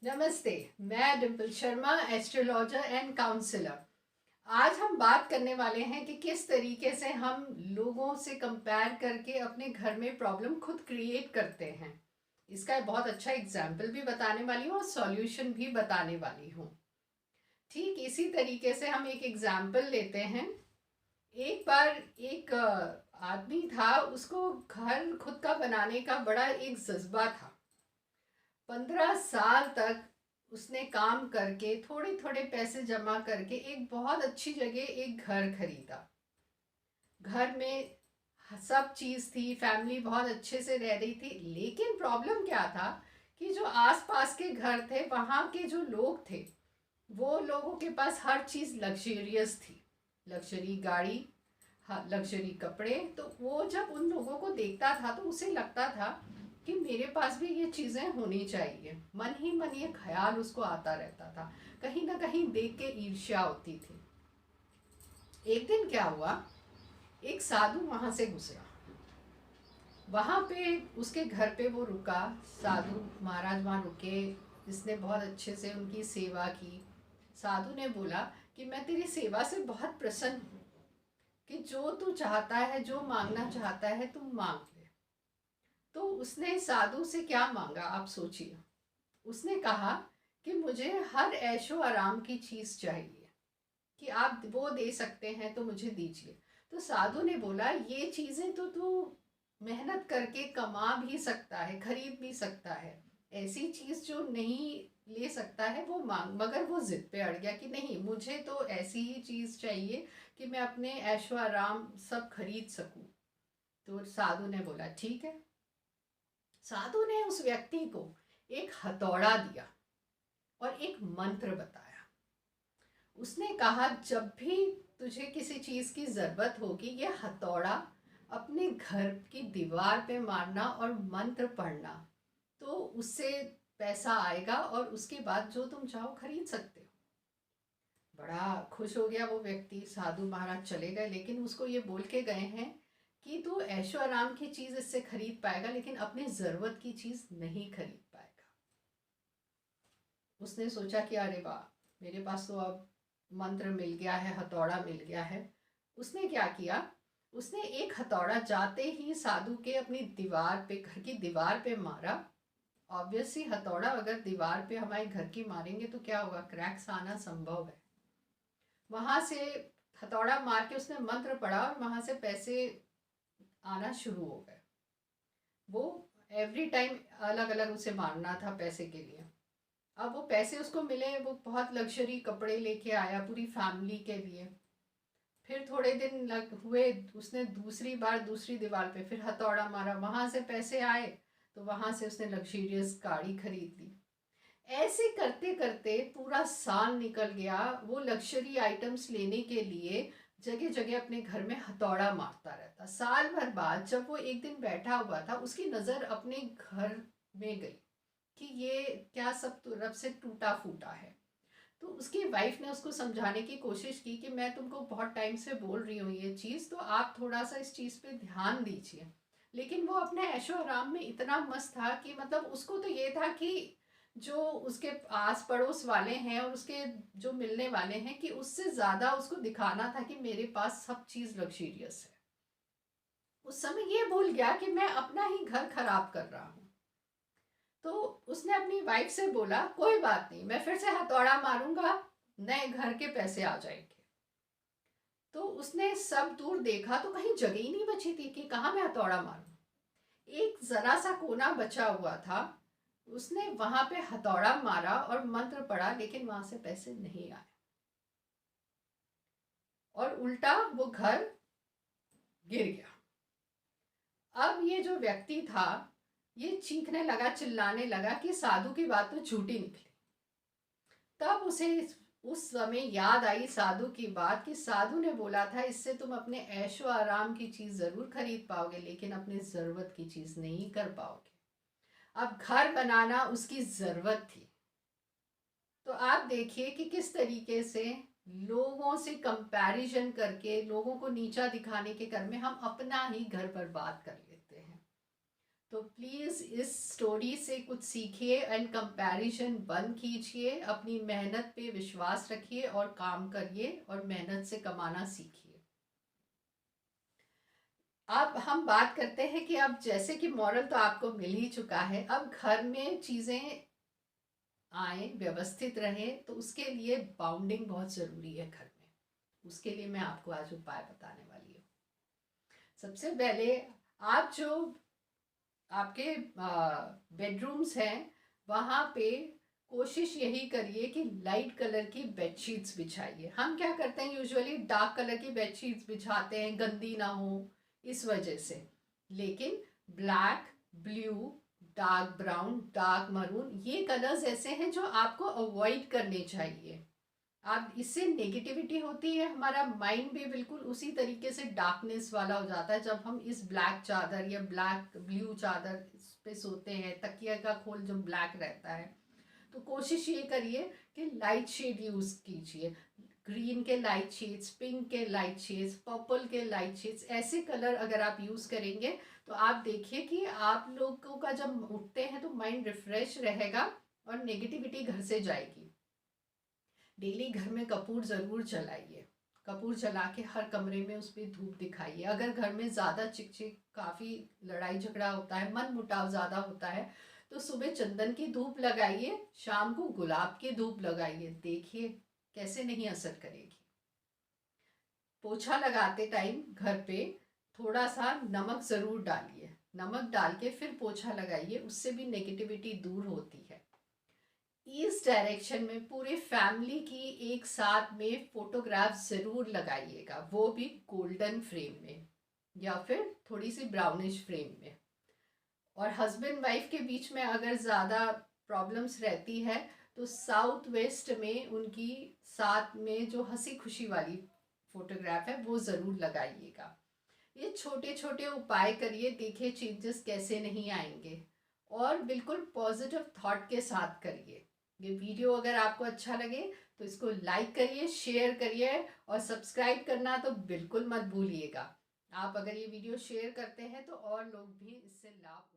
नमस्ते। मैं Dimple Sharma, astrologer and counsellor. आज हम बात करने वाले हैं कि किस तरीके से हम लोगों से कंपेयर करके अपने घर में प्रॉब्लम खुद क्रिएट करते हैं। इसका बहुत अच्छा एग्जाम्पल भी बताने वाली हूँ और सॉल्यूशन भी बताने वाली हूँ। ठीक इसी तरीके से हम एक एग्जाम्पल लेते हैं। एक बार एक आदमी था, उसको घर खुद का बनाने का बड़ा एक जज्बा था। 15 साल तक उसने काम करके थोड़े थोड़े पैसे जमा करके एक बहुत अच्छी जगह एक घर खरीदा। घर में सब चीज़ थी, फैमिली बहुत अच्छे से रह रही थी। लेकिन प्रॉब्लम क्या था कि जो आसपास के घर थे, वहाँ के जो लोग थे, वो लोगों के पास हर चीज़ लग्जरियस थी। लग्जरी गाड़ी, हाँ, लग्जरी कपड़े। तो वो जब उन लोगों को देखता था तो उसे लगता था कि मेरे पास भी ये चीज़ें होनी चाहिए। मन ही मन ये ख्याल उसको आता रहता था। कहीं ना कहीं देख के ईर्ष्या होती थी। एक दिन क्या हुआ, एक साधु वहाँ से गुजरा। वहाँ पे उसके घर पे वो रुका। साधु महाराज वहाँ रुके। इसने बहुत अच्छे से उनकी सेवा की। साधु ने बोला कि मैं तेरी सेवा से बहुत प्रसन्न हूँ, कि जो तू चाहता है, जो मांगना चाहता है, तू मांग ले। तो उसने साधु से क्या मांगा, आप सोचिए। उसने कहा कि मुझे हर ऐशो आराम की चीज़ चाहिए, कि आप वो दे सकते हैं तो मुझे दीजिए। तो साधु ने बोला, ये चीज़ें तो तू मेहनत करके कमा भी सकता है, खरीद भी सकता है। ऐसी चीज़ जो नहीं ले सकता है वो मांग। मगर वो जिद पे अड़ गया कि नहीं, मुझे तो ऐसी ही चीज़ चाहिए कि मैं अपने ऐशो आराम सब खरीद सकूं। तो साधु ने बोला ठीक है। साधु ने उस व्यक्ति को एक हथौड़ा दिया और एक मंत्र बताया। उसने कहा, जब भी तुझे किसी चीज़ की ज़रूरत होगी, ये हथौड़ा अपने घर की दीवार पे मारना और मंत्र पढ़ना, तो उससे पैसा आएगा और उसके बाद जो तुम चाहो खरीद सकते हो। बड़ा खुश हो गया वो व्यक्ति। साधु महाराज चले गए, लेकिन उसको ये बोल के गए हैं कि तू ऐशो आराम की चीज़ इससे खरीद पाएगा, लेकिन अपनी ज़रूरत की चीज़ नहीं खरीद पाएगा। उसने सोचा कि अरे वाह, मेरे पास तो अब मंत्र मिल गया है, हथौड़ा मिल गया है। उसने क्या किया, उसने एक हथौड़ा जाते ही साधु के अपनी दीवार पे, घर की दीवार पे मारा। ऑब्वियसली हथौड़ा अगर दीवार पे हमारे घर की मारेंगे तो क्या होगा, क्रैक्स आना संभव है। वहां से हथौड़ा मार के उसने मंत्र पढ़ा और वहां से पैसे आना शुरू हो गए। वो एवरी टाइम अलग अलग उसे मारना था पैसे के लिए। अब वो पैसे उसको मिले, वो बहुत लग्जरी कपड़े लेके आया पूरी फैमिली के लिए। फिर थोड़े दिन लग हुए, उसने दूसरी बार दूसरी दीवार पे फिर हथौड़ा मारा, वहां से पैसे आए। तो वहां से उसने लग्जरियस गाड़ी खरीद ली। ऐसे करते करते पूरा साल निकल गया। वो लग्जरी आइटम्स लेने के लिए जगह जगह अपने घर में हथौड़ा मारता रहता। साल भर बाद जब वो एक दिन बैठा हुआ था, उसकी नज़र अपने घर में गई कि ये क्या सब तरफ से टूटा फूटा है। तो उसकी वाइफ ने उसको समझाने की कोशिश की कि मैं तुमको बहुत टाइम से बोल रही हूँ ये चीज़, तो आप थोड़ा सा इस चीज़ पे ध्यान दीजिए। लेकिन वो अपने ऐशो आराम में इतना मस्त था कि मतलब उसको तो ये था कि जो उसके आस पड़ोस वाले हैं और उसके जो मिलने वाले हैं, कि उससे ज़्यादा उसको दिखाना था कि मेरे पास सब चीज़ लग्जरियस है। उस समय ये भूल गया कि मैं अपना ही घर खराब कर रहा हूँ। तो उसने अपनी वाइफ से बोला, कोई बात नहीं, मैं फिर से हथौड़ा मारूंगा, नए घर के पैसे आ जाएंगे। तो उसने सब दूर देखा तो कहीं जगह ही नहीं बची थी कि कहाँ मैं हथौड़ा मारूं। एक जरा सा कोना बचा हुआ था। उसने वहां पे हथौड़ा मारा और मंत्र पढ़ा, लेकिन वहां से पैसे नहीं आए और उल्टा वो घर गिर गया। अब ये जो व्यक्ति था, ये चीखने लगा, चिल्लाने लगा कि साधु की बात तो झूठी निकली। तब उसे उस समय याद आई साधु की बात, कि साधु ने बोला था इससे तुम अपने ऐशो आराम की चीज़ ज़रूर खरीद पाओगे, लेकिन अपनी ज़रूरत की चीज़ नहीं कर पाओगे। अब घर बनाना उसकी ज़रूरत थी। तो आप देखिए कि किस तरीके से लोगों से कंपैरिजन करके, लोगों को नीचा दिखाने के कर में हम अपना ही घर बर्बाद कर लेते हैं। तो प्लीज़ इस स्टोरी से कुछ सीखिए एंड कंपैरिजन बंद कीजिए, अपनी मेहनत पे विश्वास रखिए और काम करिए और मेहनत से कमाना सीखिए। अब हम बात करते हैं कि अब जैसे कि मॉरल तो आपको मिल ही चुका है, अब घर में चीज़ें आए व्यवस्थित रहें तो उसके लिए बाउंडिंग बहुत ज़रूरी है घर में। उसके लिए मैं आपको आज उपाय बताने वाली हूँ। सबसे पहले आप जो आपके बेडरूम्स हैं वहाँ पे कोशिश यही करिए कि लाइट कलर की बेडशीट्स बिछाइए। हम क्या करते हैं, यूजुअली डार्क कलर की बेडशीट्स बिछाते हैं, गंदी ना हो इस वजह से। लेकिन black, blue, dark brown, dark maroon, ये कलर्स ऐसे हैं जो आपको अवॉइड करने चाहिए। आप इससे नेगेटिविटी होती है, हमारा माइंड भी बिल्कुल उसी तरीके से डार्कनेस वाला हो जाता है जब हम इस ब्लैक चादर या ब्लैक ब्लू चादर इस पे सोते हैं। तकिया का खोल जो ब्लैक रहता है, तो कोशिश ये करिए कि लाइट शेड यूज़ कीजिए। ग्रीन के लाइट शेड्स, पिंक के लाइट शेड्स, पर्पल के लाइट शेड्स, ऐसे कलर अगर आप यूज़ करेंगे तो आप देखिए कि आप लोगों का जब उठते हैं तो माइंड रिफ्रेश रहेगा और नेगेटिविटी घर से जाएगी। डेली घर में कपूर ज़रूर जलाइए। कपूर जला के हर कमरे में उस पर धूप दिखाइए। अगर घर में ज़्यादा चिक काफ़ी लड़ाई झगड़ा होता है, मन मुटाव ज़्यादा होता है, तो सुबह चंदन की धूप लगाइए, शाम को गुलाब की धूप लगाइए। देखिए कैसे नहीं असर करेगी। पोछा लगाते टाइम घर पे थोड़ा सा नमक ज़रूर डालिए। नमक डाल के फिर पोछा लगाइए, उससे भी नेगेटिविटी दूर होती है। इस डायरेक्शन में पूरे फैमिली की एक साथ में फोटोग्राफ ज़रूर लगाइएगा, वो भी गोल्डन फ्रेम में या फिर थोड़ी सी ब्राउनिश फ्रेम में। और हस्बैंड वाइफ के बीच में अगर ज़्यादा प्रॉब्लम्स रहती है तो साउथ वेस्ट में उनकी साथ में जो हंसी खुशी वाली फोटोग्राफ है वो ज़रूर लगाइएगा। ये छोटे छोटे उपाय करिए, देखिए चेंजेस कैसे नहीं आएंगे। और बिल्कुल पॉजिटिव थॉट के साथ करिए। ये वीडियो अगर आपको अच्छा लगे तो इसको लाइक करिए, शेयर करिए और सब्सक्राइब करना तो बिल्कुल मत भूलिएगा। आप अगर ये वीडियो शेयर करते हैं तो और लोग भी इससे लाभ